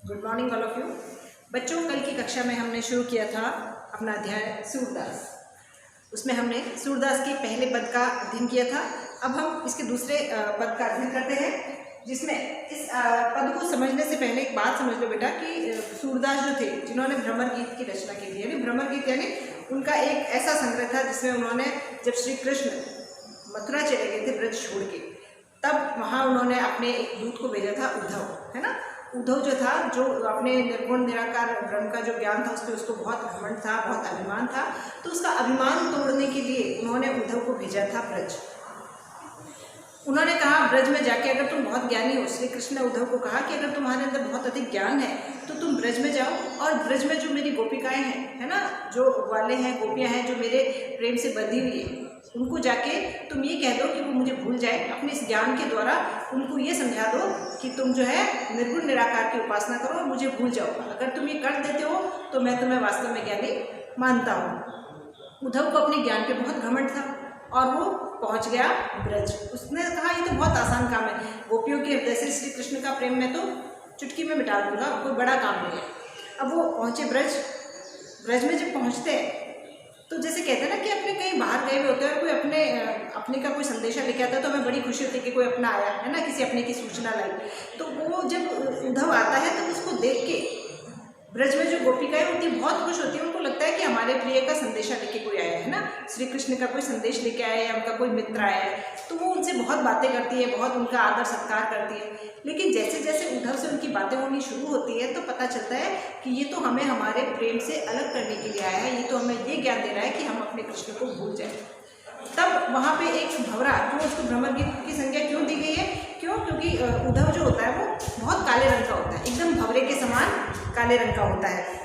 Good morning all of you. बच्चों, कल की कक्षा में हमने शुरू किया था अपना अध्याय सूरदास। उसमें हमने सूरदास के पहले पद का अध्ययन किया था। अब हम इसके दूसरे पद का अध्ययन करते हैं, जिसमें इस पद को समझने से पहले एक बात समझ लो बेटा कि सूरदास जो थे, जिन्होंने भ्रमर गीत की रचना की थी, यानी भ्रमर गीत यानी उनका एक ऐसा संग्रह था जिसमें उन्होंने, जब श्री कृष्ण मथुरा चले गए थे ब्रज छोड़ के, तब वहाँ उन्होंने अपने एक दूत को भेजा था, उद्धव, है ना। उद्धव जो था, जो अपने निर्गुण निराकार ब्रह्म का जो ज्ञान था उस पर उसको बहुत घमंड था, बहुत अभिमान था, तो उसका अभिमान तोड़ने के लिए उन्होंने उद्धव को भेजा था ब्रज। उन्होंने कहा ब्रज में जाके, अगर तुम बहुत ज्ञानी हो, श्री कृष्ण ने उद्धव को कहा कि अगर तुम्हारे अंदर बहुत अधिक ज्ञान है तो तुम ब्रज में जाओ, और ब्रज में जो मेरी गोपिकाएं हैं, है ना, जो ग्वाले हैं, गोपियां हैं, जो मेरे प्रेम से बंधी हुई है, उनको जाके तुम ये कह दो कि वो मुझे भूल जाए। अपने इस ज्ञान के द्वारा उनको ये समझा दो कि तुम जो है निर्गुण निराकार की उपासना करो और मुझे भूल जाओ। अगर तुम ये कर देते हो तो मैं तुम्हें वास्तव में ज्ञानी मानता हूँ। उद्धव को अपने ज्ञान पे बहुत घमंड था और वो पहुँच गया ब्रज। उसने कहा ये तो बहुत आसान काम है, गोपियों के हृदय से श्री कृष्ण का प्रेम मैं तो चुटकी में मिटा दूंगा, कोई बड़ा काम नहीं है। अब वो पहुँचे ब्रज। ब्रज में जब पहुँचते हैं तो जैसे कहते हैं ना कि अपने कहीं बाहर गए हुए होते हैं और कोई अपने का कोई संदेशा लेके आता है तो हमें बड़ी खुशी होती है कि कोई अपना आया, है ना, किसी अपने की सूचना लाई। तो वो जब उद्धव आता है तो उसको देख के ब्रज में जो गोपिकाएं होती है बहुत खुश होती है। उनको लगता है कि हमारे प्रिय का संदेशा लेके कोई आया है ना, श्री कृष्ण का कोई संदेश लेके आया है या उनका कोई मित्र आया है, तो वो उनसे बहुत बातें करती है, बहुत उनका आदर सत्कार करती है। लेकिन जैसे जैसे उद्धव से उनकी बातें होनी शुरू होती है तो पता चलता है कि ये तो हमें हमारे प्रेम से अलग करने के लिए आया है, ये तो हमें ये ज्ञान दे रहा है कि हम अपने कृष्ण को भूल जाए। तब वहाँ पे एक भंवरा, जो उसको भ्रमर गीत की संज्ञा क्यों दी गई है, क्यों, क्योंकि उद्धव जो होता है वो बहुत काले रंग का होता है, एकदम भंवरे के समान काले रंग का होता है।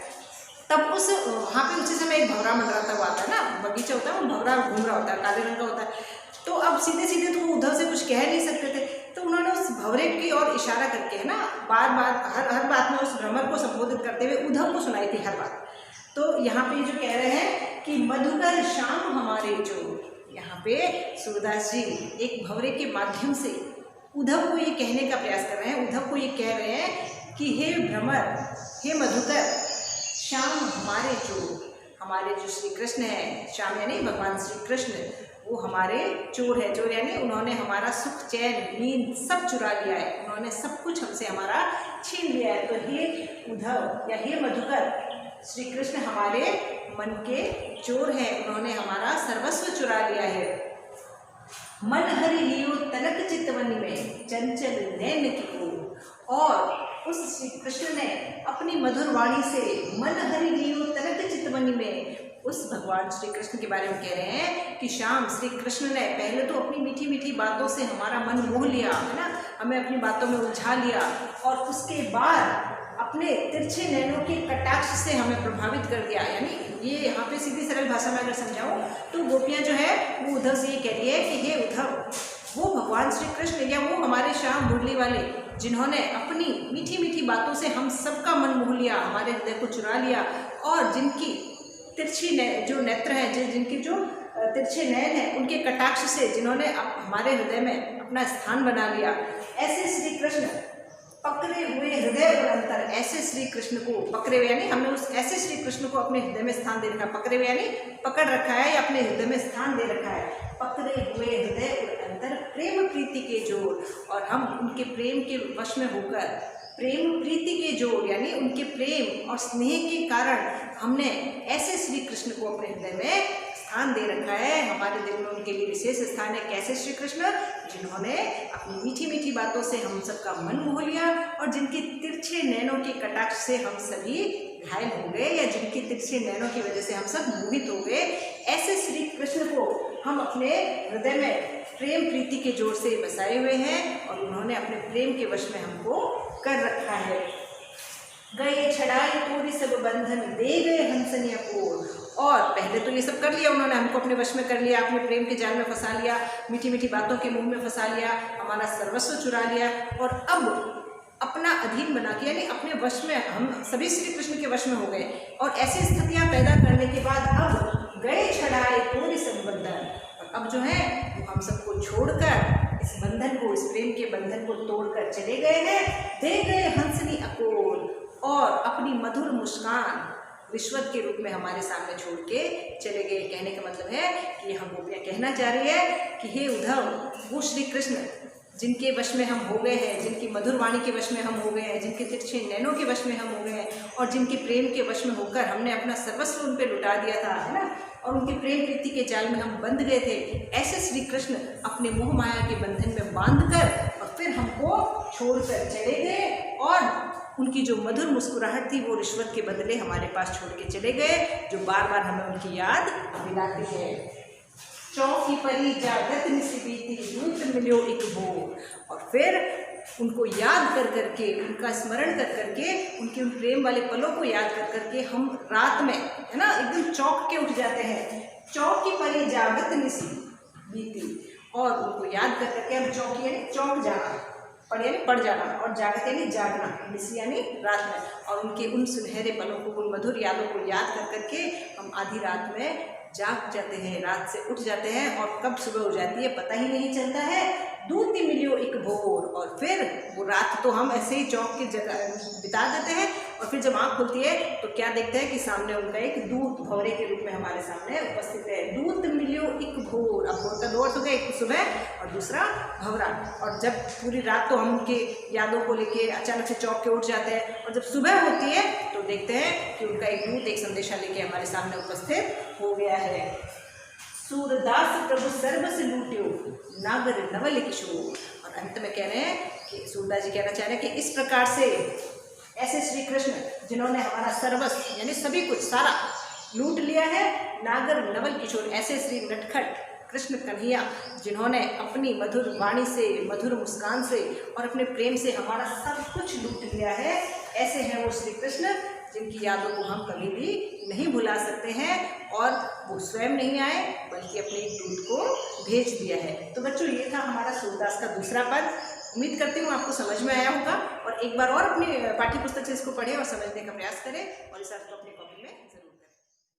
तब उस वहाँ पे उसी समय एक भंवरा मंडराता हुआ आता है ना, बगीचा होता है, वो भंवरा घूम रहा होता है, काले रंग का होता है। तो अब सीधे सीधे तो वो उद्धव से कुछ कह नहीं सकते थे, तो उन्होंने उस भंवरे की ओर इशारा करके, है ना, बार बार हर बात में उस भ्रमर को संबोधित करते हुए उद्धव को सुनाई थी हर बात। तो यहाँ पे जो कह रहे हैं कि मधुकर श्याम हमारे जो, यहाँ पे सूरदास जी एक भंवरे के माध्यम से उद्धव को ये कहने का प्रयास कर रहे हैं। उद्धव को ये कह रहे हैं कि हे भ्रमर, हे मधुकर, श्याम हमारे जो श्री कृष्ण है, श्याम यानी भगवान श्री कृष्ण, वो हमारे चोर है। चोर यानी उन्होंने हमारा सुख, चैन, नींद सब चुरा लिया है, उन्होंने सब कुछ हमसे हमारा छीन लिया है। तो हे उद्धव या हे मधुकर, श्री कृष्ण हमारे मन के चोर हैं, उन्होंने हमारा सर्वस्व चुरा लिया है। मन हरि लियो तनक चितवन में चंचल नैन की को, और उस श्री कृष्ण ने अपनी मधुर वाणी से मन हरि लियो तनक चितवन में, उस भगवान श्री कृष्ण के बारे में कह रहे हैं कि श्याम श्री कृष्ण ने पहले तो अपनी मीठी मीठी बातों से हमारा मन मोह लिया, है ना, हमें अपनी बातों में उलझा लिया, और उसके बाद अपने तिरछे नैनों के कटाक्ष से हमें प्रभावित कर दिया। यानी ये यहाँ पे सीधी सरल भाषा में अगर समझाऊँ तो गोपियाँ जो है वो उद्धव से ये कह रही है कि हे उद्धव, वो भगवान श्री कृष्ण या वो हमारे श्याम मुरली वाले, जिन्होंने अपनी मीठी मीठी बातों से हम सबका मन मोह लिया, हमारे हृदय को चुरा लिया, और जिनकी तिरछी जो नेत्र हैं, जिनकी जो तिरछे नयन हैं, उनके कटाक्ष से जिन्होंने हमारे हृदय में अपना स्थान बना लिया, ऐसे श्री कृष्ण पकड़े हुए हृदय और अंतर, ऐसे श्री कृष्ण को पकड़े हुए यानी हमने उस ऐसे श्री कृष्ण को अपने हृदय में स्थान दे रखा है। पकड़े हुए यानी पकड़ रखा है या अपने हृदय में स्थान दे रखा है। पकड़े हुए हृदय और अंतर प्रेम प्रीति के जोड़, और हम उनके प्रेम के वश में होकर, प्रेम प्रीति के जोड़ यानी उनके प्रेम और स्नेह के कारण हमने ऐसे श्री कृष्ण को अपने हृदय में स्थान दे रखा है। हमारे दिल में उनके लिए विशेष स्थान है। कैसे श्री कृष्ण, जिन्होंने अपनी मीठी मीठी बातों से हम सबका मन मोह लिया, और जिनके तिरछे नैनों के कटाक्ष से हम सभी घायल हो गए, या जिनके तिरछे नैनों की वजह से हम सब मोहित हो गए, ऐसे श्री कृष्ण को हम अपने हृदय में प्रेम प्रीति के जोर से बसाए हुए हैं, और उन्होंने अपने प्रेम के वश में हमको कर रखा है। गए छड़ाई तोरी सब बंधन, दे गए हंसनिया को, और पहले तो ये सब कर लिया उन्होंने, हमको अपने वश में कर लिया, अपने प्रेम के जाल में फंसा लिया, मीठी मीठी बातों के मुंह में फंसा लिया, हमारा सर्वस्व चुरा लिया, और अब अपना अधीन बना के, यानी अपने वश में हम सभी श्री कृष्ण के वश में हो गए। और ऐसी स्थितियां पैदा करने के बाद अब गए छड़ाए तोरी सब बंधन, और अब जो है वो हम सबको छोड़कर इस बंधन को, इस प्रेम के बंधन को तोड़कर चले गए हैं। दे गए हंसनी अकोल, और अपनी मधुर मुस्कान रिश्वत के रूप में हमारे सामने छोड़ के चले गए। कहने का मतलब है कि यहाँ गोपियाँ कहना चाह रही है कि हे उद्धव, वो श्री कृष्ण जिनके वश में हम हो गए हैं, जिनकी मधुर वाणी के वश में हम हो गए हैं, जिनके तिरछे नैनों के वश में हम हो गए हैं और जिनके प्रेम के वश में होकर हमने अपना सर्वस्व उन पे लुटा दिया था, है ना, और उनके प्रेम प्रीति के जाल में हम बंध गए थे, ऐसे श्री कृष्ण अपने मोह माया के बंधन में बांधकर और फिर हमको छोड़कर चले गए और उनकी जो मधुर मुस्कुराहट थी वो रिश्वत के बदले हमारे पास छोड़ के चले गए, जो बार बार हमें उनकी याद दिलाती है। चौकी परी जागत निसी बीती, दूत मिलो एक भोर। और फिर उनको याद कर करके, उनका स्मरण कर करके, उनके उन प्रेम वाले पलों को याद कर करके हम रात में, है ना, एकदम चौंक के उठ जाते हैं। चौकी परी जागत निसी बीती, और उनको याद कर करके हम चौकी यानी चौंक जाना, पढ़ यानी पढ़ जाना, और जागत यानी जागना, निसी यानी रात में, और उनके उन सुनहरे पलों को, उन मधुर यादों को याद कर करके हम आधी रात में जाग जाते हैं, रात से उठ जाते हैं, और कब सुबह हो जाती है पता ही नहीं चलता है। दूत मिलियो एक भोर, और फिर वो रात तो हम ऐसे ही चौक की जगह बिता देते हैं, और फिर जब आँख खुलती है तो क्या देखते हैं कि सामने उनका एक दूत भंवरे के रूप में हमारे सामने उपस्थित है। दूत मिलियो एक भोर, अब भोर का दो अर्थ हो गया, एक सुबह और दूसरा भंवरा। और जब पूरी रात तो हम उनके यादों को लेके अचानक से चौक के उठ जाते हैं, और जब सुबह होती है तो देखते हैं कि उनका एक दूत एक संदेशा लेके हमारे सामने उपस्थित हो गया है। सूरदास प्रभु सर्व से लूट्यो, नागर नवल किशोर। और अंत में कह रहे हैं कि सूरदास जी कहना चाह रहे हैं कि इस प्रकार से ऐसे श्री कृष्ण जिन्होंने हमारा सर्वस्व यानी सभी कुछ सारा लूट लिया है, नागर नवल किशोर, ऐसे श्री नटखट कृष्ण कन्हैया जिन्होंने अपनी मधुर वाणी से, मधुर मुस्कान से और अपने प्रेम से हमारा सब कुछ लूट लिया है, ऐसे हैं वो श्री कृष्ण जिनकी यादों को हम कभी भी नहीं भुला सकते हैं, और वो स्वयं नहीं आए बल्कि अपने एक दूत को भेज दिया है। तो बच्चों, ये था हमारा सूरदास का दूसरा पद। उम्मीद करती हूँ आपको समझ में आया होगा, और एक बार और अपनी पाठ्य पुस्तक से इसको पढ़ें और समझने का प्रयास करें, और इस अर्थ को अपने